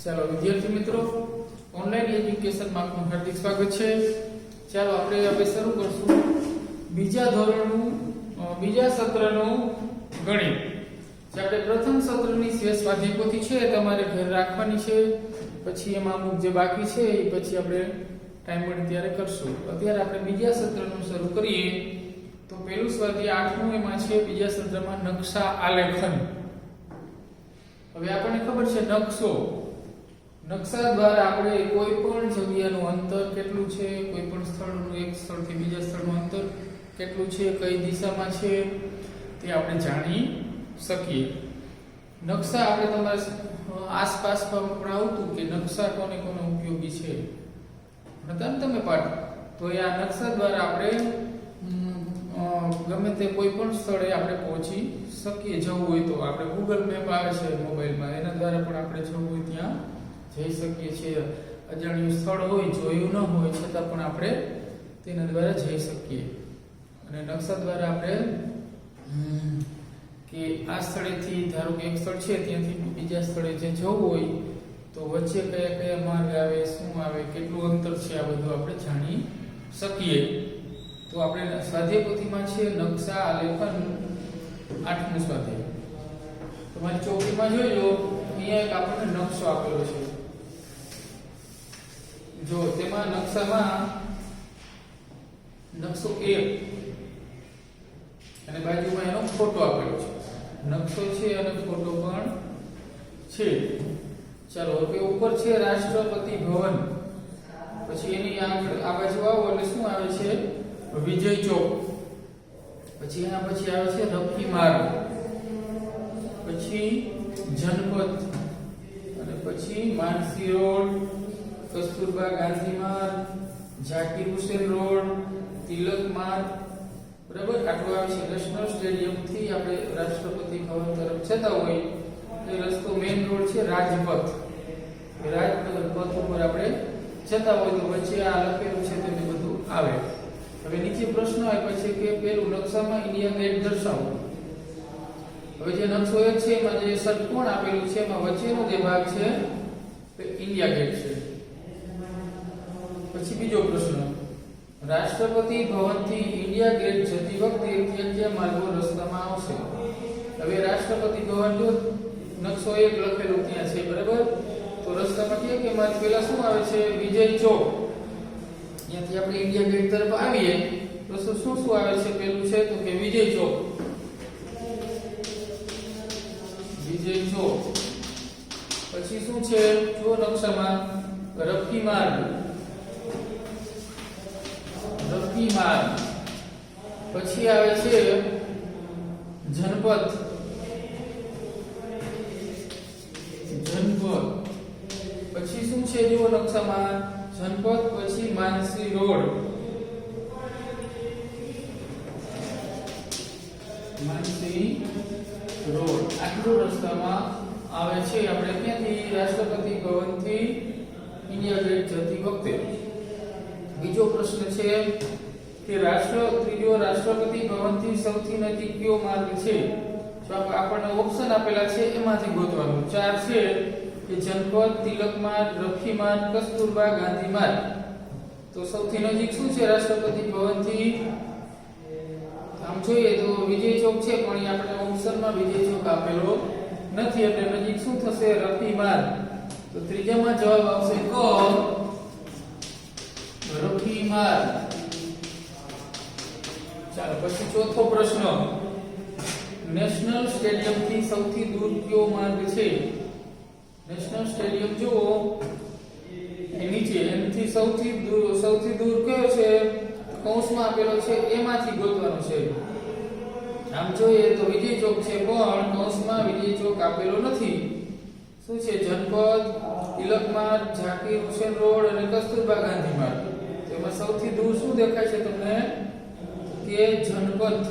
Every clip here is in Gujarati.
ચાલો વિદ્યાર્થી મિત્રો, ઓનલાઈન એજ્યુકેશનમાં આપનું હાર્દિક સ્વાગત છે. ચાલો આપણે હવે શરૂ કરશું બીજા ધોરણનું બીજા સત્રનું ગણિત. જે આપણે પ્રથમ સત્રની સ્વાધ્યાય પોથી છે તમારે ઘરે રાખવાની છે. પછી એમાં અમુક જે બાકી છે એ પછી આપણે ટાઈમ મળે ત્યારે કરશું. અત્યારે આપણે બીજા સત્રનું શરૂ કરીએ. તો પહેલું સ્વાધ્યાય 8મું એમાં છે બીજા સત્રમાં નકશા આલેખન. હવે આપણને ખબર છે નકશા દ્વારા આપણે કોઈ પણ જગ્યાનું અંતર કેટલું છે, કોઈ પણ સ્થળનું એક સ્થળથી બીજા સ્થળનું અંતર કેટલું છે, કઈ દિશામાં છે તે આપણે જાણી શકીએ. નકશા આપણે તમારે આસપાસ પણ આવતું કે નકશા કોને કોને ઉપયોગી છે ભણતા ને તમે પાઠ, તો એ આ નકશા દ્વારા આપણે ગમે તે કોઈ પણ સ્થળે આપણે પહોંચી શકીએ. જવું હોય તો આપણે ગૂગલ મેપ આવે છે મોબાઈલમાં, એના દ્વારા પણ આપણે જવું હોય ત્યાં જઈ શકીએ છીએ. અજાણ્યું સ્થળ હોય, જોયું ન હોય છતાં પણ આપણે તેના દ્વારા જઈ શકીએ. અને નકશા દ્વારા આપણે કે આ સ્થળેથી ધારો કે એક સ્થળ છે ત્યાંથી બીજા સ્થળે જે જવું હોય તો વચ્ચે કયા કયા માર્ગ આવે, શું આવે, કેટલું અંતર છે, આ બધું આપણે જાણી શકીએ. તો આપણે સ્વાધ્યાય પોથીમાં છે નકશા આલેખન 8મું સ્વાધ્યાય. તમારી ચોકીમાં જોઈ લો, અહીંયા એક આપણને નકશો આપેલો છે. જો તેમાં નકશામાં નકશો 1 અને બાજુમાં એનો ફોટો આપેલો છે. નકશો છે અને ફોટો પણ છે. ચાલો હવે ઉપર છે રાષ્ટ્રપતિ ભવન, પછી એની આ બાજુ આવો એટલે શું આવે છે વિજય ચોક, પછી એના પછી આવે છે રફી માર્ગ, પછી જનપથ, અને પછી માનસી રોડ, કસ્તુરબા ગાંધી માર્ગ, ઝાકીર હુસેન રોડ, તિલક માર્ગ, બરાબર. આટલું આવે છે. નેશનલ સ્ટેડિયમ થી આપણે રાષ્ટ્રપતિ ભવન તરફ જતા હોય એ રસ્તો મેઇન રોડ છે રાજપથ. રાજપથ ઉપર આપણે જતા હોય તો વચ્ચે આ લખેલું છે તે બધું આવે. હવે નીચે પ્રશ્ન આપ્યો છે કે પેલું નકશામાં ઇન્ડિયા ગેટ દર્શાવો. હવે જે નકશો એક છે એમાં જે ષટકોણ આપેલું છે એમાં વચ્ચેનો જે ભાગ છે તે ઇન્ડિયા ગેટ છે. પછી બીજો પ્રશ્ન, રાષ્ટ્રપતિ ભવનથી ઇન્ડિયા ગેટ જતી વખતે કયા કયા માર્ગો રસ્તામાં આવશે. હવે રાષ્ટ્રપતિ ભવન જો નકશો એક લખેલું ત્યાં છે, બરાબર. તો રસ્તામાં કયા કયા માર્ગ, પેલા શું આવે છે વિજય ચોક, ત્યાંથી આપણે ઇન્ડિયા ગેટ તરફ આવીએ તો શું શું આવે છે. પેલું છે તો કે વિજય ચોક, વિજય ચોક. પછી શું છે જો નકશામાં રફી માર્ગ, રફી માર્ગ. પછી આવે છે જનપથ, જનપથ. પછી શું છે જો નકશામાં જનપથ, પછી માનસી રોડ, માનસી રોડ. આટલું રસ્તામાં આવે છે. આપણે ક્યાંથી રાષ્ટ્રપતિ ભવનથી ઇન્ડિયા ગેટ જતી વખતે. બીજો પ્રશ્ન છે કે ત્રીજો રાષ્ટ્રપતિ ભવનથી સૌથી નજીક કયો માર્ગ છે. જો આપણને ઓપ્શન આપેલા છે એમાંથી ગોતવાનું. 4 છે કે જનપથ, તિલક માર્ગ, રફી માર્ગ, કસ્તુરબા ગાંધી માર્ગ. તો સૌથી નજીક શું છે રાષ્ટ્રપતિ ભવનથી? આમ જોઈએ તો વિજય ચોક છે, પણ આપણે ઓપ્શનમાં વિજય ચોક આપેલો નથી, એટલે નજીક શું થશે રફી માર્ગ. તો ત્રીજામાં જવાબ આવશે ક, રફી માર્ગ. ચાલો પછી ચોથો પ્રશ્ન, નેશનલ સ્ટેડિયમ થી સૌથી દૂર કયો માર્ગ છે. નેશનલ સ્ટેડિયમ જુઓ એ નીચે, એનાથી સૌથી દૂર કયો છે કૌંસમાં આપેલો છે એમાંથી ગોતવાનો છે. આમ જોઈએ તો વિજય ચોક છે, પણ કૌંસમાં વિજય ચોક આપેલો નથી. શું છે જનપથ, તિલક માર્ગ, ઝાકીર હુસેન રોડ અને કસ્તુરબા ગાંધી માર્ગ. તો એમાં સૌથી દૂર શું દેખાય છે તમને કે જનપથ.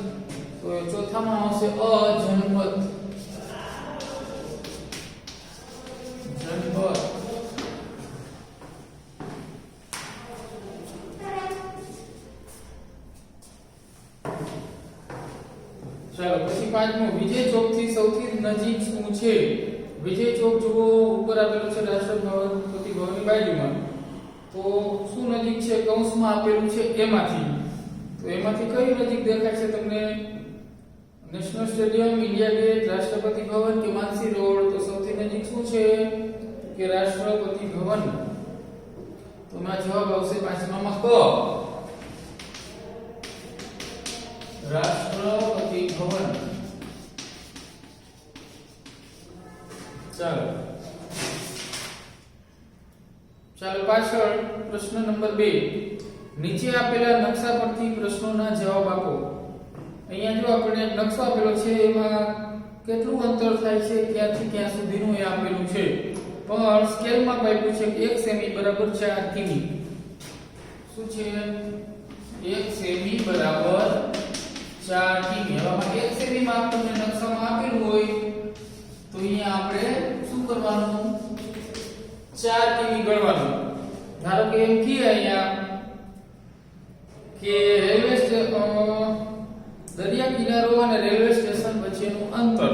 તો ચોથામાં આવશે અજનપથ, જનપથ. ચાલો પછી પાંચમું, વિજય ચોક થી સૌથી નજીક શું છે. વિજય ચોક જુઓ ઉપર આપેલું છે રાષ્ટ્રપતિ ઘરની બાજુમાં. તો શું નજીક છે કૌંસમાં આપેલું છે એમાંથી. તો એમાંથી કઈ નજીક દેખાય છે તમને? નેશનલ સ્ટેડિયમ, ઇન્ડિયા ગેટ, રાષ્ટ્રપતિ ભવન કે માનસી રોડ? તો સૌથી નજીક શું છે કે રાષ્ટ્રપતિ ભવન. તો માં જવાબ આવશે પાંચમામાં ક, રાષ્ટ્રપતિ ભવન. ચાલો પાછળ પ્રશ્ન નંબર 2. નીચે આપેલા નકશા પરથી પ્રશ્નોના જવાબ આપો. અહીંયા જો આપણે એક નકશો આપેલો છે, એમાં કેટલું અંતર થાય છે ક્યાંથી ક્યાં સુધીનું એ આપેલું છે, પણ સ્કેલમાં આપ્યું છે કે 1 સેમી બરાબર 4 કિમી. શું છે? 1 સેમી બરાબર 4 કિમી. હવે આમાં 1 સેમી માં આપણને નકશામાં આપેલું હોય તો અહીંયા આપણે શું કરવાનું? 4 કિમી ગણવાનું. ધારો કે એમ કીએ અહીંયા કે રેલવે દરિયા કિનારો અને રેલવે સ્ટેશન વચ્ચેનું અંતર.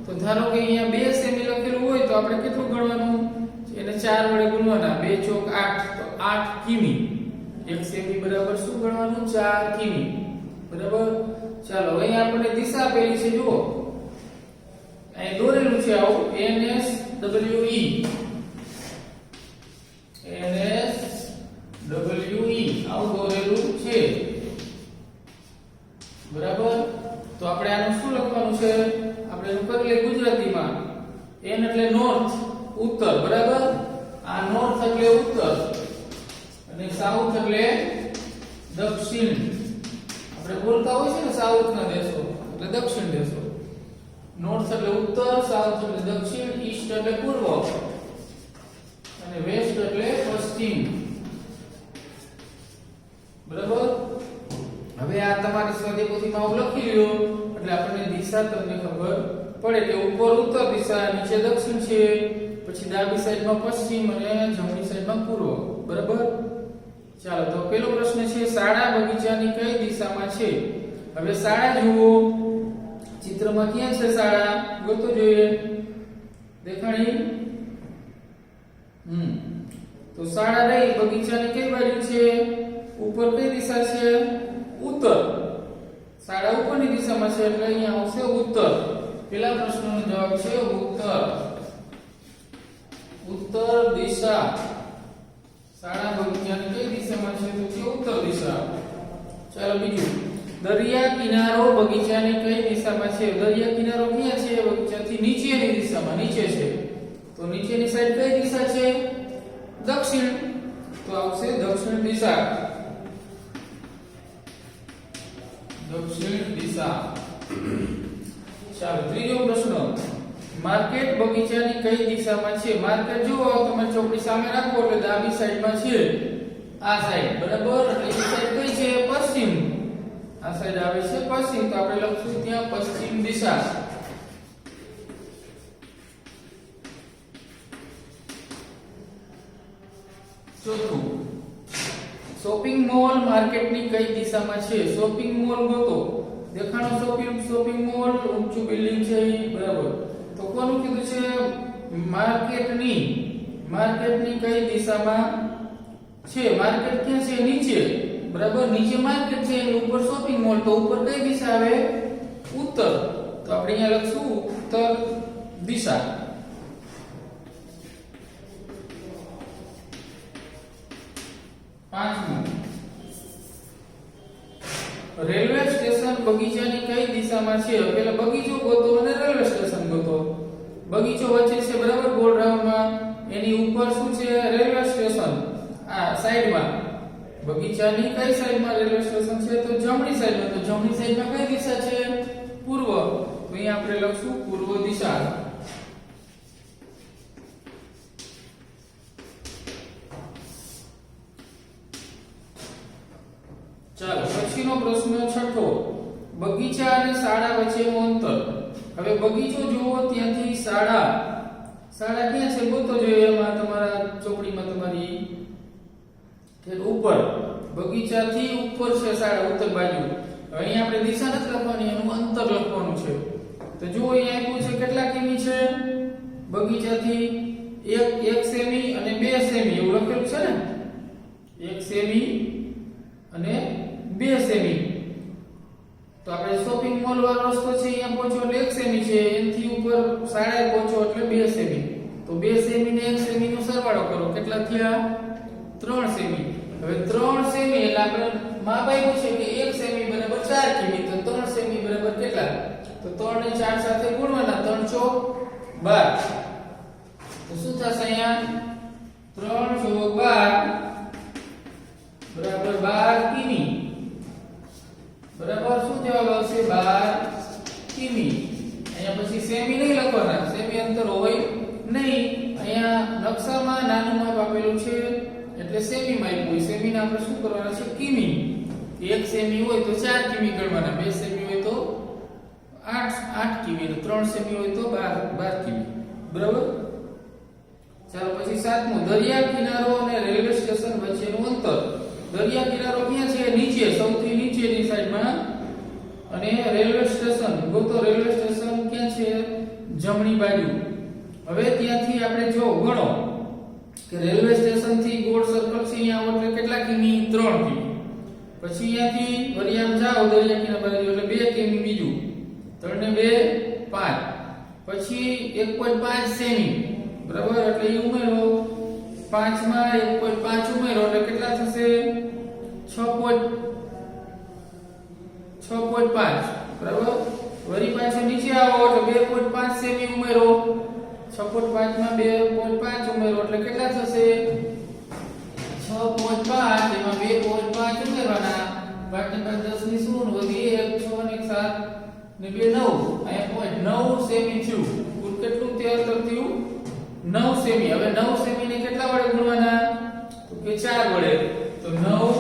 તો ધારો કે અહીંયા 2 સેમી લખેલું હોય તો આપણે કેટલું ગણવાનું? એને 4 વડે ગુણવાના. 2 ચોક 8, તો 8 કિમી. 1 સેમી બરાબર શું ગણવાનું? 4 કિમી. બરાબર. ચાલો અહીંયા આપણે દિશા આપેલી છે, જુઓ અહીં દોરેલું છે આવું NSWE. આવું દોરેલું છે. બરાબર. તો આપણે આનું શું લખવાનું છે? આપણે એનું કરી લે ગુજરાતીમાં. N એટલે નોર્થ, ઉત્તર. બરાબર. આ નોર્થ એટલે ઉત્તર અને સાઉથ એટલે દક્ષિણ. આપણે બોલતા હોય છે ને સાઉથના દેશો એટલે દક્ષિણ દેશો. નોર્થ એટલે ઉત્તર, સાઉથ એટલે દક્ષિણ, ઈસ્ટ એટલે પૂર્વ અને વેસ્ટ એટલે પશ્ચિમ. બરાબર. હવે આ તમારી સ્વાધ્યાય પોથીમાં લખી લ્યો એટલે આપણને દિશા તમને ખબર પડે કે ઉપર ઉત્તર દિશા, નીચે દક્ષિણ છે, પછી ડાબી સાઈડમાં પશ્ચિમ અને જમણી સાઈડમાં પૂર્વ. બરાબર. ચાલો તો પહેલો પ્રશ્ન છે, શાળા બગીચાની કઈ દિશામાં છે? હવે શાળા જુઓ, ચિત્રમાં ક્યાં છે શાળા? ગોતો જોઈએ. દેખાણી? તો શાળા રહી બગીચાની કઈ બાજુ છે? ઉપર કઈ દિશા છે? ઉત્તર. શાળા ઉપરની દિશામાં છે એટલે અહીંયા આવશે ઉત્તર. પહેલા પ્રશ્નનો જવાબ છે ઉત્તર. ઉત્તર દિશા. શાળા બગીચાની કઈ દિશામાં છે? તો છે ઉત્તર દિશા. ચાલો બીજું, દરિયા કિનારો બગીચાની કઈ દિશામાં છે? દરિયા કિનારો ક્યાં છે? બગીચાથી નીચેની દિશામાં, નીચે છે. તો નીચેની સાઈડ કઈ દિશા છે? દક્ષિણ. તો આવશે દક્ષિણ દિશા. દક્ષિણ દિશા. ચાલો ત્રીજો પ્રશ્ન, માર્કેટ બગીચાની કઈ દિશામાં છે? માર્કેટ જુઓ, તમે ચોકડી સામે રાખો એટલે ડાબી સાઈડમાં છે આ સાઈડ. બરાબર. એટલે એ સાઈડ કઈ છે? પશ્ચિમ. આ સાઈડ આવે છે પશ્ચિમ. તો આપણે લખશું ત્યાં પશ્ચિમ દિશા. ચોથું, શોપિંગ મોલ માર્કેટની કઈ દિશામાં છે? શોપિંગ મોલ ગોતો. દેખાણો શોપિંગ મોલ, ઊંચું બિલ્ડિંગ છે. બરાબર. તો કોનું કીધું છે? માર્કેટની કઈ દિશામાં છે? માર્કેટ ક્યાં છે? નીચે. બરાબર. નીચે માર્કેટ છે, એની ઉપર શોપિંગ મોલ. તો ઉપર કઈ દિશા આવે? ઉત્તર. તો આપણે અહીંયા લખશું ઉત્તર દિશા. પાંચમું, રેલવે સ્ટેશન બગીચાની કઈ દિશામાં છે? પહેલા બગીચો ગોતો અને રેલવે સ્ટેશન ગોતો. બગીચો વચ્ચે છે, બરાબર, ગોળ રાઉન્ડમાં. એની ઉપર શું છે? Railway station. આ સાઈડમાં બગીચાની કઈ સાઈડમાં રેલવે સ્ટેશન છે? તો જમણી સાઈડમાં. તો જમણી સાઈડમાં કઈ દિશા છે? પૂર્વ. તો અહીંયા આપણે લખશું પૂર્વ દિશા. ચાલો પછીનો પ્રશ્ન છઠ્ઠો, બગીચા અને શાળા વચ્ચેનું અંતર. હવે બગીચો જુઓ, ત્યાંથી શાળા ક્યાં છે? ગોતો જોઈએ. એમાં તમારા ચોપડીમાં તમારી ઉપર બગીચાથી ઉપર છે શાળા, ઉત્તર બાજુ. હવે અહીંયા આપણે દિશા નથી લખવાની, એનું અંતર લખવાનું છે. તો જુઓ અહીંયા આપ્યું છે કેટલા કિમી છે? બગીચાથી 1 સેમી અને 2 સેમી એવું સેમી અને 2 સેમી. તો આપણે શોપિંગ મોલ વાળો રસ્તો છે અહીંયા પહોંચો એટલે 1 સેમી છે, એનાથી ઉપર શાળાએ પહોંચો એટલે 2 સેમી. તો 2 સેમી ને 1 સેમી નો સરવાળો કરો, કેટલા થયા? 3 સેમી. હવે 3 સેમી એટલે આપણે માપ આપ્યું છે કે 1 સેમી બરાબર 4 કિમી, તો 3 સેમી બરાબર કેટલા? તો 3 ને 4 સાથે ગુણવાના, 3 ચોક 12. તો શું થશે અહીંયા? 3 ચોક 12 બરાબર 12 કિમી. બરાબર, શું જવાબ આવશે? 12 કિમી. અહીંયા પછી સેમી નહીં લખવાના, સેમી અંતર હોય નહીં. અહીંયા નકશામાં નાનું માપ આપેલું છે એટલે સેમી માં આપ્યું હોય. સેમી ને આપણે શું કરવાના છે? કિમી. 1 સેમી હોય તો 4 કિમી ગણવાના, 2 સેમી હોય તો 8 કિમી, 3 સેમી હોય તો 12 કિમી. બરાબર. ચાલો પછી 7મું, દરિયા કિનારો અને રેલવે સ્ટેશન વચ્ચેનું અંતર. દરિયા કિનારો ક્યાં છે? નીચે, સૌથી નીચેની સાઈડમાં. અને રેલવે સ્ટેશન ગોતો. રેલવે સ્ટેશન ક્યાં છે? જમણી બાજુ. હવે ત્યાંથી આપણે જો ગણો કે રેલવે સ્ટેશન થી ગોળ સર્કલ છે અહીંયા આવો એટલે કેટલા કિમી? 3 કિમી. પછી અહીંયાથી વળી આમ જાઓ દરિયા કિનારા બાજુ એટલે 2 કિમી બીજું. 3 ને 2 5. પછી 1.5 સેમી. બરાબર, એટલે એ ઉમેરો. 5 માં 1.5 ઉમેરો એટલે કેટલા થશે? 6.5. બરાબર. વળી પાછું નીચે આવો એટલે 2.5 સેમી ઉમેરો. 6.5 માં 2.5 ઉમેરો એટલે કેટલા થશે? 6.5. એમાં 2.5 ઉમેરવાના. 5 ને 10 ની શૂન્ય વધી 1 6 ને 7 ને 2 9. અહીંયા 9 સેમી થયું. કુલ કેટલું તે અંતર થયું? 9 સેમી. હવે 9 સેમી ને કેટલા વડે ગુણવાના? તો કે 4 વડે. તો 9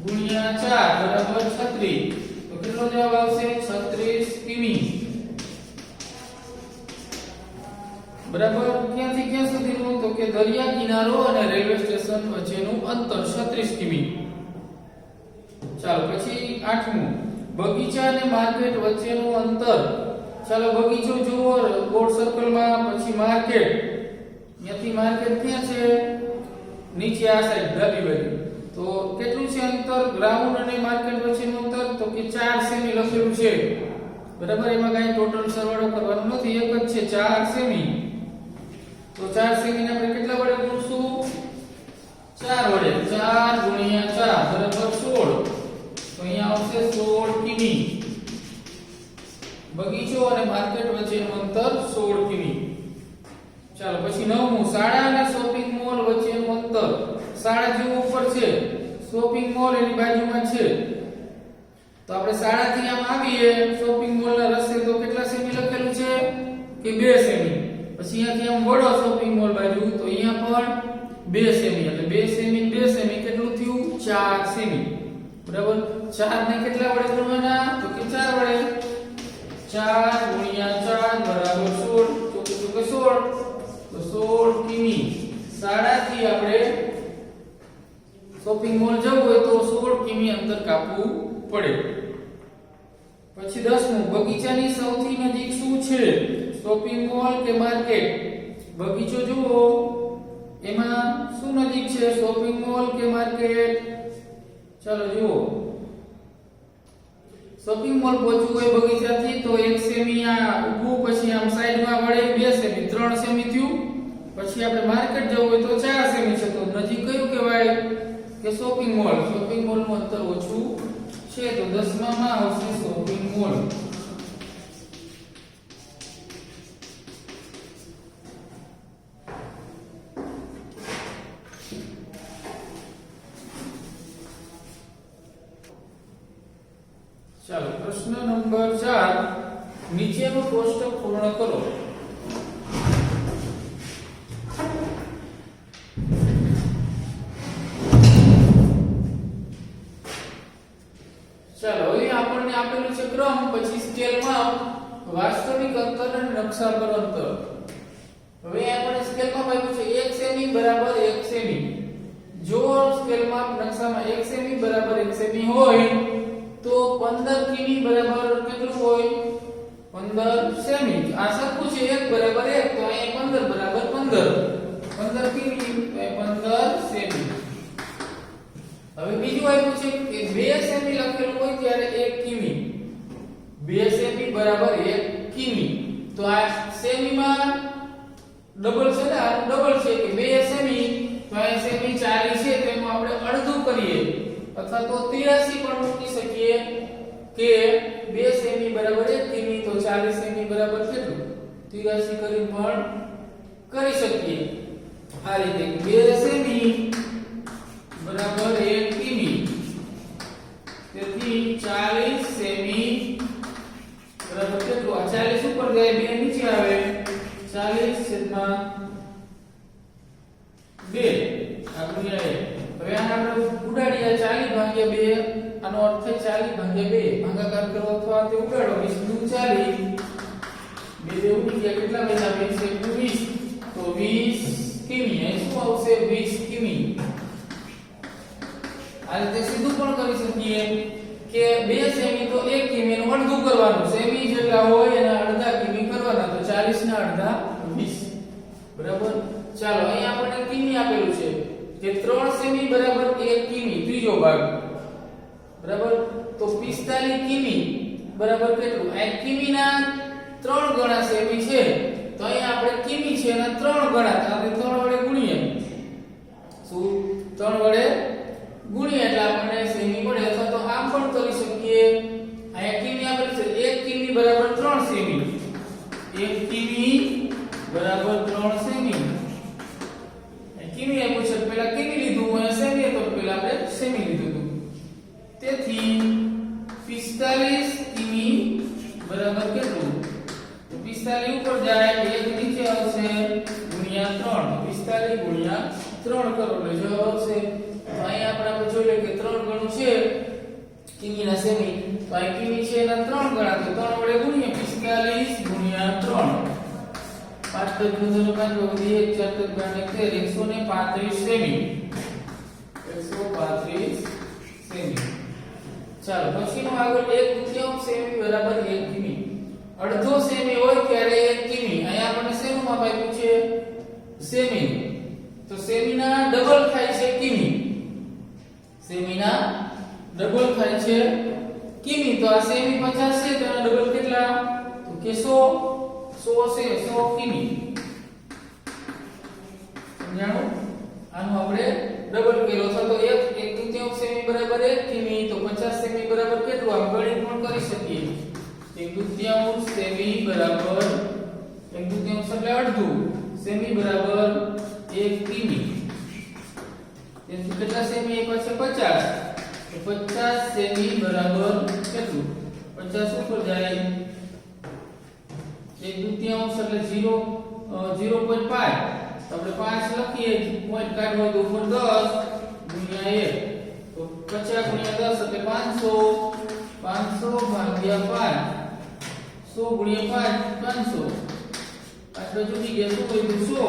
ગુણ્યા 4 બરાબર 36. તો કેટલો જવાબ આવશે? 36 કિમી. બરાબર. ક્યાંથી ક્યાં સુધીનું? તો કે દરિયા કિનારો અને રેલવે સ્ટેશન વચ્ચેનું અંતર 36 કિમી. ચાલો પછી 8મું, બગીચા અને માર્કેટ વચ્ચેનું અંતર. ચાલો બગીચો જુઓ ગોળ સર્કલમાં, પછી માર્કેટ. ત્યાંથી માર્કેટ ક્યાં છે? નીચે આ સાઈડ ડાબી બાજુ. તો કેટલું છે અંતર ગ્રાઉન્ડ અને માર્કેટ વચ્ચેનું અંતર? તો કે 4 સેમી લખેલું છે. બરાબર, એમાં કાંઈ ટોટલ સરવાળો કરવાનો નથી, એક જ છે 4 સેમી. તો 4 સેમી ને આપણે કેટલા વડે ગુણશું? 4 વડે. 4 ગુણ્યા 4 બરાબર 16. તો અહીંયા આવશે 16 કિમી. બગીચો અને માર્કેટ વચ્ચેનું અંતર 16 કિમી. ચાલો પછી 9મું, શાળા અને શોપિંગ મોલ વચ્ચેનું અંતર. શાળા જેવું ઉપર છે, શોપિંગ મોલ એની બાજુમાં છે. તો આપણે શાળાથી આમ આવીએ શોપિંગ મોલના રસ્તે તો કેટલા સેમી લખેલું છે? કે 2 સેમી. પછી અહીંયાથી આમ વળો શોપિંગ મોલ બાજુ તો અહીંયા પણ 2 સેમી. એટલે 2 સેમી 2 સેમી કેટલું થયું? 4 સેમી. બરાબર. 4 ને કેટલા વડે ગુણવાના? તો કે 4 વડે. 4 ગુણ્યા 4 બરાબર 16. તો 16. તો 16 કિમી. શાળાથી આપણે શોપિંગ મોલ જવું હોય તો 16 કિમી અંતર કાપવું પડે. પછી 10મું, બગીચાની સૌથી નજીક શું છે? શોપિંગ મોલ કે માર્કેટ? બગીચો જુઓ એમાં શું નજીક છે? શોપિંગ મોલ કે માર્કેટ? ચાલો જુઓ. શોપિંગ મોલ પહોંચવું હોય બગીચાથી તો 1 સેમી આ ઊભું, પછી આમ સાઈડમાં વળે 2 સેમી, 3 સેમી થયું. પછી આપણે માર્કેટ જવું હોય તો 4 સેમી છે. તો નજીક કયું કહેવાય? કે શોપિંગ મોલ. શોપિંગ મોલ નું અંતર ઓછું છે તો 10માં આવશે શોપિંગ મોલ. ચાલો પ્રશ્ન નંબર 4, નીચેનું કોષ્ટક પૂર્ણ કરો. ચાલો હવે આપણને આપેલું છે ક્રમ, પછી સ્કેલમાં વાસ્તવિક અંતર અને નકશા પર અંતર. હવે આપણે સ્કેલમાં આપ્યું છે 1 સેમી બરાબર 1 સેમી. જો સ્કેલમાં નકશામાં 1 સેમી બરાબર 1 સેમી હોય તો 15 કિમી બરાબર કેટલું હોય? 15 સેમી. આ સરખું છે 1 બરાબર 1 તો અહીંયા 15 બરાબર 15. 15 કિમી તો 15 સેમી. એવું છે કે 2 સેમી લખેલું હોય ત્યારે 1 કિમી, 2 સેમી બરાબર 1 કિમી. તો આ સેમીમાં ડબલ છે ને, આ ડબલ છે કે 2 સેમી, તો આ સેમી 40 છે, તો એનું આપણે અડધું કરીએ અથવા તો 83 પણ મૂકી શકીએ કે 2 સેમી બરાબર 1 કિમી, તો 40 સેમી બરાબર કેટલું 83 કરીને પણ કરી શકીએ. આ રીતે 2 સેમી બરાબર 1 કિમી, તેથી 40 સેમી બરાબર કેટલું, આ 40 ઉપર જાય 2 નીચે આવે, 40 છેદમાં 2 આ ગુણ્યા 1. હવે આને આપણે ઉડાડીએ 40 ભાગ્યા 2, આનો અર્થ થાય 40 ભાગ્યા 2 ભાગાકાર કરો અથવા તે ઉડાડો 20 દુ 40, 2 ઉડી ગયા, કેટલા બચ્યા 20 1 20, તો 20 કિમી. અહીં શું આવશે 20 કિમી. આ રીતે સીધું પણ કરી શકીએ કે 2 સેમી તો 1 કિમી નું અડધું કરવાનું, સેમી જેટલા હોય એના અડધા કિમી કરવાના, તો 40 ના અડધા 20 બરાબર. ચાલો અહીં આપણને કિમી આપેલું છે કે 3 સેમી બરાબર 1 કિમી, ત્રીજો ભાગ બરાબર. તો 45 કિમી બરાબર કેટલું, આ કિમીના 3 ગણા સેમી છે, તો અહીં આપણે કિમી છે એના 3 ગણા, તો આપણે 3 વડે ગુણીએ, શું 3 વડે ગુણીએ એટલે આપણને સેમી મળે. અથવા તો આમ પણ કરી શકીએ, અહીંયા કિમી આપેલ છે 1 કિમી બરાબર 3 સેમી, 1 કિમી બરાબર 3 સેમી. કિમી આપ્યું છે, પહેલા કિમી લીધું, અહીંયા સેમી હતો, પહેલા આપણે સેમી લીધું હતું. તેથી 45 કિમી બરાબર કેટલું, 45 ઉપર જાય 1 નીચે આવશે ગુણ્યા 3, 45 ગુણ્યા 3 કરો એટલે જવાબ આવશે. તો અહીંયા આપણે જોઈ લઈએ કે 3 ગણું છે કિમીના સેમી, તો અહીં કિમી છે એના 3 ગણા, તો 3 વડે ગુણીએ 45 ગુણ્યા 3, 5 નું 5 વધી 1 4 13 135 સેમી, 135 સેમી. ચાલો પછીનું આગળ 1/2 સેમી બરાબર 1 કિમી. અડધો સેમી હોય ત્યારે 1 કિમી. અહીંયા આપણને શેનું માપ આપ્યું છે સેમી, તો સેમીના ડબલ થાય છે કિમી, સેમીના ડબલ થાય છે કિમી. તો આ સેમી 50 છે, તો એના ડબલ કેટલા, તો કે 100 છે, 100 કિમી. સમજાણો? આનું આપણે ડબલ કર્યો અથવા તો 1/2 સેમી બરાબર 1 કિમી, તો 50 સેમી બરાબર કેટલું, આમ ગણિત પણ કરી શકીએ. 1/2 સેમી બરાબર 1/2 એટલે અડધું સેમી બરાબર 1 કિમી. તેથી કેટલા સેમી આપ્યા છે 50, તો 50 સેમી બરાબર કેટલું, 50 ઉપર જાય 1/2 એટલે 0.5, તો આપણે 5 લખીએ, પોઈન્ટ કાઢવો હોય તો ઉપર 10 ગુણ્યા 1, તો 50 ગુણ્યા 10 એટલે 500, 500 ભાગ્યા 5, 100 ગુણ્યા 5 500, આપણે જુદી ગયા શું કીધું 100.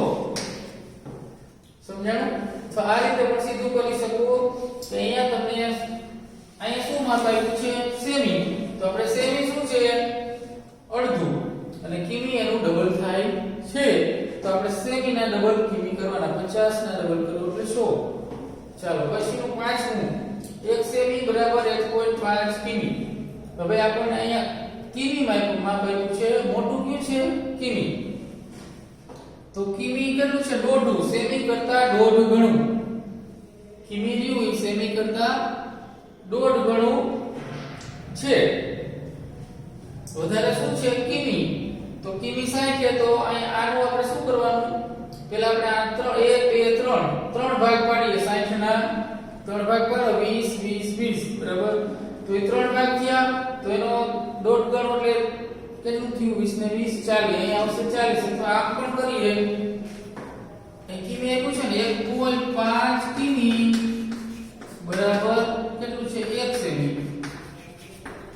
સમજાણું? તો આ રીતે પણ સીધું કરી શકો કે અહીંયા તમને અહીંયા શું માપ આપ્યું છે સેમી, તો આપણે સેમી શું છે અડધું, અને કિમી એનું ડબલ થાય છે, તો આપણે સેમી ના ડબલ કિમી કરવાના, 50 ના ડબલ કરો એટલે 100. ચાલો પછીનું પાંચમું, 1 સેમી બરાબર 1.5 કિમી. હવે આપણને અહીંયા કિમી માપ આપ્યું છે, મોટું કયું છે કિમી, તો કિમી કેટલું છે દોઢું, સેમી કરતા દોઢ ગણું. કિમી રહ્યું એ સેમી કરતા દોઢ ગણું છે. વધારે શું છે કિમી, તો કિમી 60 છે, તો અહીં આનું આપણે શું કરવાનું, પહેલા આપણે આ 1 2 3 3 ભાગ પાડીએ, 60 ના 3 ભાગ પાડો 20 20 20 બરાબર. તો એ 3 ભાગ થયા, તો એનો દોઢ ગણો એટલે કેટલું થયું 20 ને 20 40, અહીં આવશે 40. તો આમ પણ કરીએ, અહીં કિમી આપ્યું છે ને 1.5 કિમી બરાબર કેટલું છે 1 સેમી.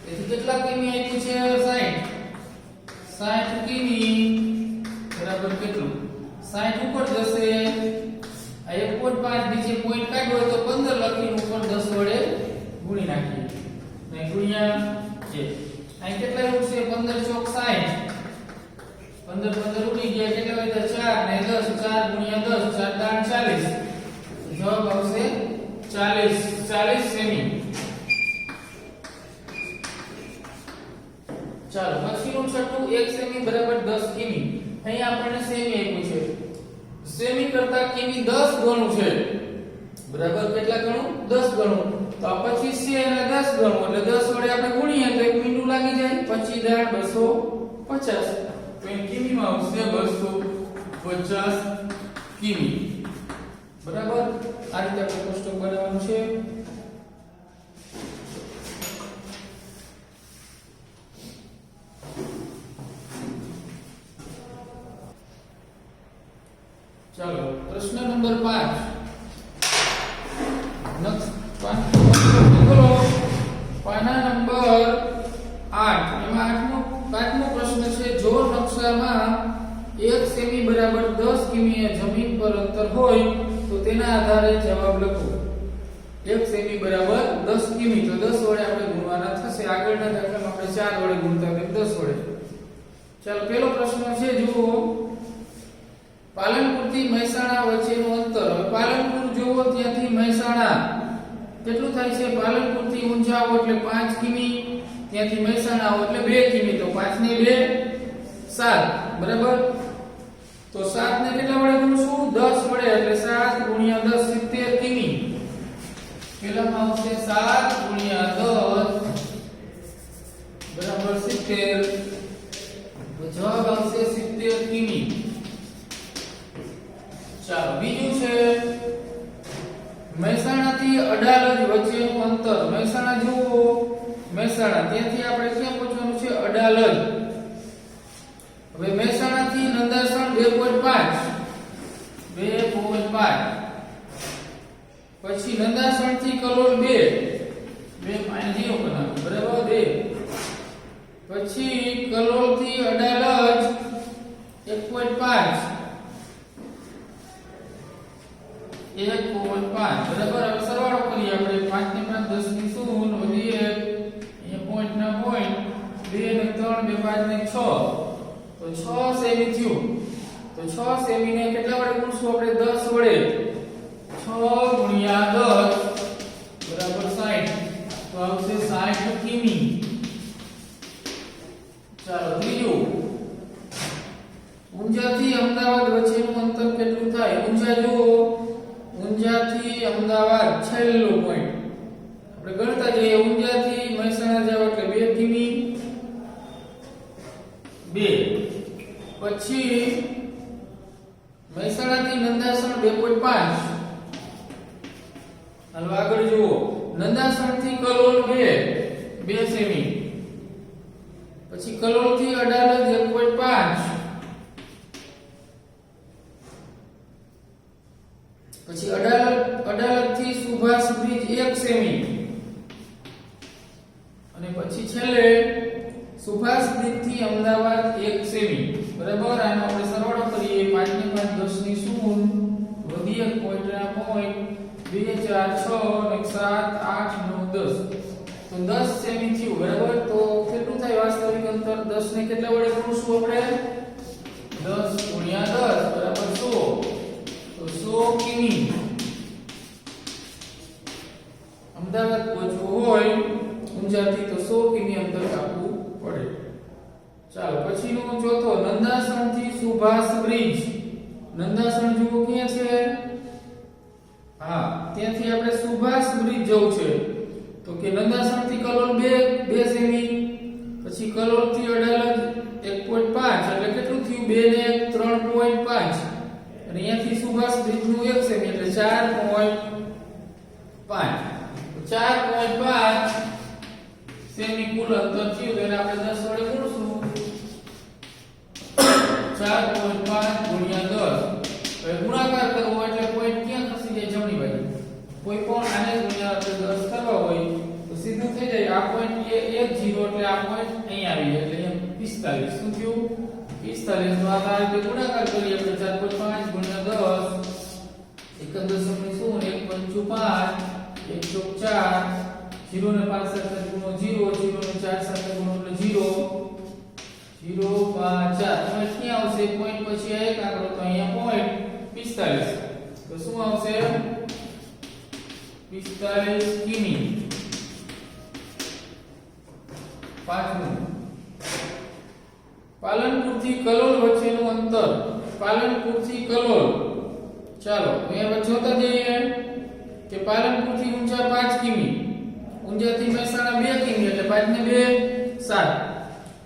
તેથી કેટલા કિમી આપ્યું છે 60 કિમી બરાબર કેટલું 60 ઉપર જશે, આ 1.5 નીચે પોઈન્ટ કાઢ્યો હોય તો 15 લખીને ઉપર 10 વડે ગુણી નાખીએ, ને ગુણ્યા 1. અહીં કેટલા રૂટ છે 15 ચોક 60, 15 ઉડી ગયા, કેટલા વધ્યા 4 ને 10, 4 ગુણ્યા 10, 4 દાણ 40, જવાબ આવશે 40 સેમી. ચાલો પછીનું છઠ્ઠું 1 સેમી બરાબર 10 કિમી. અહીં આપણને સેમી આપ્યું છે. સેમી કરતા કિમી 10 ગણું છે. બરાબર કેટલા ગણું? 10 ગણું. તો આ 25 છે અને 10 ગણું એટલે 10 વડે આપણે ગુણીએ તો 1 મિનિટ લાગી જાય. 25 દાણ 250. તો એ કિમીમાં આવશે 250 કિમી. બરાબર આ રીતે આપણે કોષ્ટક બનાવવાનું છે. ચાલો પ્રશ્ન નંબર 5 પાના નંબર 8 એમાં પાંચમો પ્રશ્ન છે જો નકશામાં 1 સેમી બરાબર 10 કિમી જમીન પર અંતર હોય તો તેના આધારે જવાબ લખો. 1 સેમી બરાબર 10 કિમી તો 10 વડે આપણે ગુણવાના થશે. આગળના દાખલામાં આપણે 4 વડે ગુણતા હતા 10 વડે. ચાલો પહેલો પ્રશ્ન છે જુઓ પાલનપુર થી મહેસાણા વચ્ચેનું અંતર. હવે પાલનપુર જુઓ ત્યાંથી મહેસાણા કેટલું થાય છે? પાલનપુર થી ઊંઝા આવો એટલે 5 કિમી, ત્યાંથી મહેસાણા આવો એટલે 2 કિમી. તો 5 ને 2 7 બરાબર. તો 7 ને કેટલા વડે ગુણશું? 10 વડે એટલે 7 ગુણ્યા 10 70 કિમી. પેલામાં આવશે 7 ગુણ્યા 10 બરાબર 70. તો જવાબ આવશે 70 કિમી. ચાલો બીજું છે મહેસાણા થી અડાલજ વચ્ચેનું અંતર. મહેસાણા જુઓ મહેસાણા ત્યાંથી આપણે ક્યાં પહોંચવાનું છે? અડાલજ. હવે મહેસાણા થી નંદાસણ 2.5 પછી નંદાસણ થી કલોલ 2 0 બનાવો બરાબર 2 પછી કલોલ થી અડાલજ 1.5 બરાબર. હવે સરવાળો કરીએ આપણે 5 ને 5 10 ની 0 વધી 1 અહીંયા પોઈન્ટ ના પોઈન્ટ 2 ને 3 2 5 ને 6 તો 6 સેમી થયું. તો 6 સેમી ને કેટલા વડે ગુણશું આપણે? 10 વડે. 6 ગુણ્યા 10 બરાબર 60. તો આવશે 60 કિમી. ચાલો ત્રીજું ઊંઝા થી અમદાવાદ વચ્ચેનું અંતર કેટલું થાય? ઊંઝા જુઓ ઊંઝા થી અમદાવાદ છેલ્લો પોઈન્ટ આપણે ગણતા જઈએ. ઊંઝા થી મહેસાણા જાવ એટલે 2 કિમી 2. પછી મહેસાણા થી નંદાસણ 2.5. હાલો આગળ જુઓ નંદાસણ થી કલોલ 2 સેમી. પછી કલોલ થી અડાલજ 1.5. પછી અડાલજ થી સુભાષ બ્રિજ 1 સેમી. અને પછી છેલ્લે સુભાષ બ્રિજ થી અમદાવાદ 1 સેમી. બરાબર. આનો આપણે સરવાળો કરીએ 5 ને 5 10 ની 0 વધી 1 પોઈન્ટ ના પોઈન્ટ 2 4 6 ને 7 8 9 10 તો 10 સેમી થયું. બરાબર. તો કેટલું થાય વાસ્તવિક અંતર? 10 ને કેટલા વડે ગુણશું આપણે? 10 ગુણ્યા 10 બરાબર 100. તો 100 કિમી. અમદાવાદ પહોંચવું હોય ઊંઝાથી તો 100 કિમી અંતર કાપવું પડે. ચાલો પછીનો ચોથો નંદાસણ થી સુભાષ બ્રિજ. નંદાસણ જુઓ ક્યાં છે? હા ત્યાંથી આપણે સુભાષ બ્રિજ જવું છે. તો કે નંદાસણ થી કલોલ 2 સેમી. પછી કલોલ થી અડાલજ 1.5 એટલે કેટલું થયું? 2 ને 3.5 અને અહીંયાથી સુભાષ બ્રિજ નું 1 સેમી એટલે 4.5 સેમી કુલ અંતર થયું. તેને આપણે 10 વડે ગુણશું. 4.5 ગુણ્યા 10. હવે ગુણાકાર કરવો એટલે પોઈન્ટ ક્યાં ખસી જાય? જમણી બાજુ. કોઈ પણ આને ગુણ્યા આપણે 10 કરવા હોય તો સીધું થઈ જાય. આ પોઈન્ટ એ 1 0 એટલે આ પોઈન્ટ અહીં આવી જાય એટલે અહીંયા 45. શું થયું? 45. તો આ રીતે ગુણાકાર કરીએ આપણે 4.5 ગુણ્યા 10 એકમ દશકની શું 1 5 1 ચોક 4 0 ને 5 સાથે ગુણો 0 0 ને 4 સાથે ગુણો એટલે 0 0 5 4 પોઈન્ટ ક્યાં આવશે? પોઈન્ટ પછી એક આંકડો તો અહીંયા પોઈન્ટ 45. તો શું આવશે? 45 કિમી. પાંચમું પાલનપુર થી કલોલ વચ્ચેનું અંતર, પાલનપુર થી કલોલ, ચાલો અહીંયા જોતા જઈએ કે પાલનપુર થી ઊંઝા 5 કિમી, ઊંઝા થી મહેસાણા 2 કિમી એટલે 5 ને 2 7,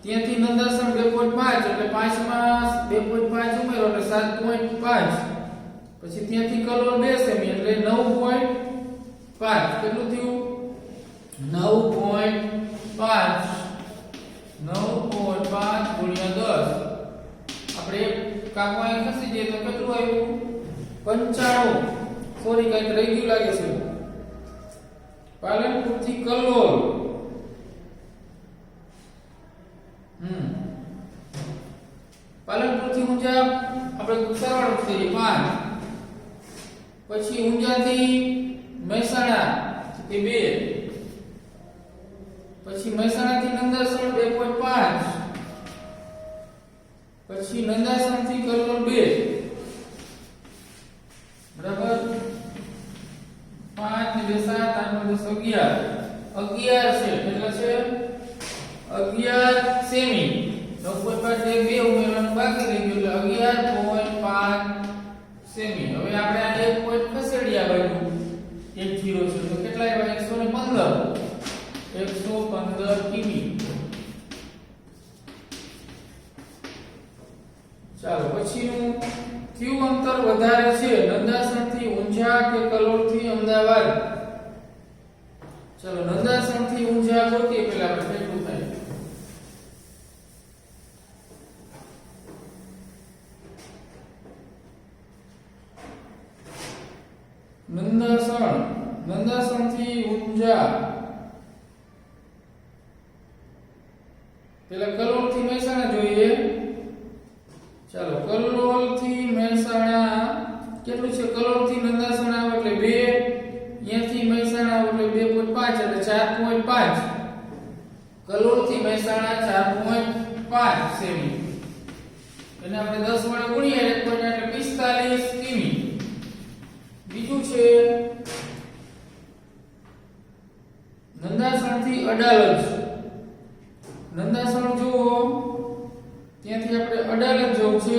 ત્યાંથી નંદાસણ 2.5 એટલે 5 માં 2.5 ઉમેરો એટલે 7.5, પછી ત્યાંથી કલોલ 2 સેમી એટલે 9.5, કેટલું થયું 9.5, 9.5 ગુણ્યા 10, આપણે કાકો અહીં ખસી જઈએ તો કેટલું આવ્યું 95, સોરી કઈક રહી ગયું લાગે છે. પાલનપુર થી કલોલ, પાલનપુર થી ઊંઝા આપણે સરવાળો કરીએ 5, પછી ઊંઝા થી મહેસાણા એ 2, પછી મહેસાણા થી નંદાસણ 2.5, પછી નંદાસણ થી કલોલ 2, બરાબર 5 ને 2 7, 8 ને 10 11 છે એટલે છે 11 સેમી, 9.5 2 ઉમેરવાનું બાકી રહી ગયું એટલે 11.5 સેમી. હવે આપણે આ 1 પોઈન્ટ ખસેડી આ બાજુ 1 0 છે તો કેટલા આવ્યા 115 કિમી. ચાલો પછીનું કયું અંતર વધારે છે નંદાસણ થી ઊંઝા કે કલોલ થી અમદાવાદ? ચલો નંદાસણ થી ઊંઝા ગોતીએ પહેલા આપણે કેટલું થાય. નંદાસણ થી ઊંઝા પેલા કલોલ થી મહેસાણા જોઈએ. ચાલો કલોલ થી મહેસાણા કેટલું છે? કલોલ થી નંદાસણ આવે એટલે 2, અહીંયાથી મહેસાણા આવે એટલે 2.5 એટલે 4.5. કલોલ થી મહેસાણા 4.5 સેમી. એને આપણે 10 વડે ગુણીએ એટલે 45 કિમી. બીજું છે નંદાસણ થી અડાલજ. નંદાસણ જુઓ ત્યાંથી આપણે અડાલજ જવું છે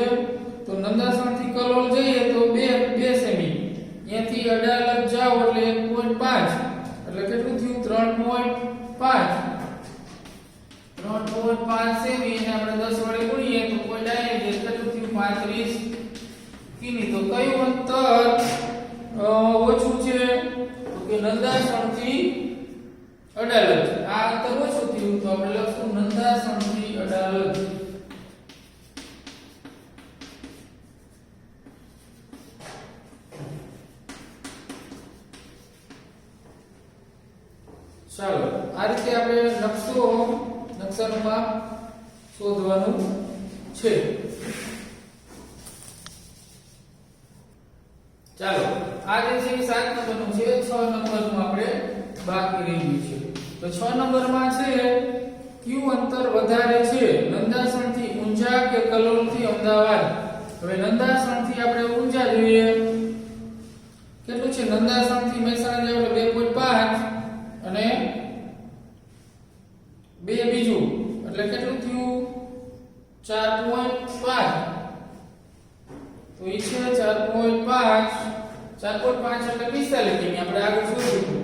તો નંદાસણ થી કલોલ જઈએ તો 2 સેમી. અહીંયાથી અડાલજ જાવ એટલે 1.5 એટલે કેટલું થયું 3.5 સેમી. એને આપણે 10 વડે ગુણીએ તો કોઈ ડાયરેક્ટ કેટલું થયું 35 કિમી. તો કયું અંતર ઓછું છે? તો કે નંદાસણ થી અડાલજ. આ અંતર ઓછું થયું તો આપણે લખશું નંદાસણ થી અડાલજ. ચાલો આ રીતે આપણે નકશાનું માપ શોધવાનું છે. ચાલો આ જે છે 7 નંબરનું છે. 6 નંબરનું આપણે બાકી રહ્યું છે. તો 6 નંબરમાં છે કયું અંતર વધારે છે નંદાસણ થી ઊંઝા કે કલોલ થી અમદાવાદ? હવે નંદાસણ થી આપણે ઊંઝા જોઈએ કેટલું છે? નંદાસણ થી મહેસાણા જાવ એટલે 2.5 અને 2 બીજું એટલે કેટલું થયું 4.5. તો એ છે 4.5 એટલે 45 કિમી. આપણે આગળ શોધીશું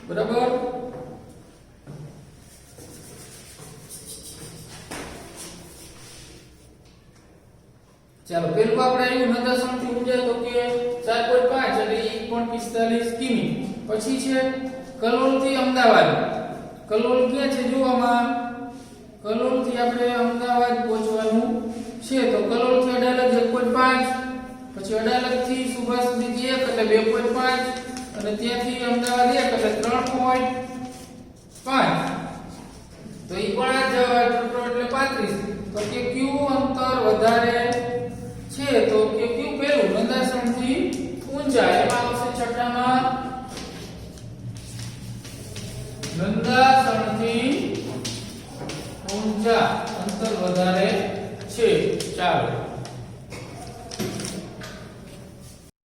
બરાબર. ચાલો પેલું આપણે આવ્યું નંદાસણ થી ઊંઝા તો કે 4.5 એટલે એ પણ 45 કિમી. પછી છે કલોલ થી અમદાવાદ. કલોલ ક્યાં છે જોવામાં? કલોલ થી આપણે અમદાવાદ પહોંચવાનું છે તો કલોલ થી અડાલજ 1.5, પછી અડાલજ થી સુભાષ સુધી 1 એટલે 2.5 અને ત્યાંથી અમદાવાદ 1 એટલે 3.5. તો ઈ પણ આ જવાબ એટલે 35. તો કે કયું અંતર વધારે છે? તો કે કયું પહેલું નંદાસણ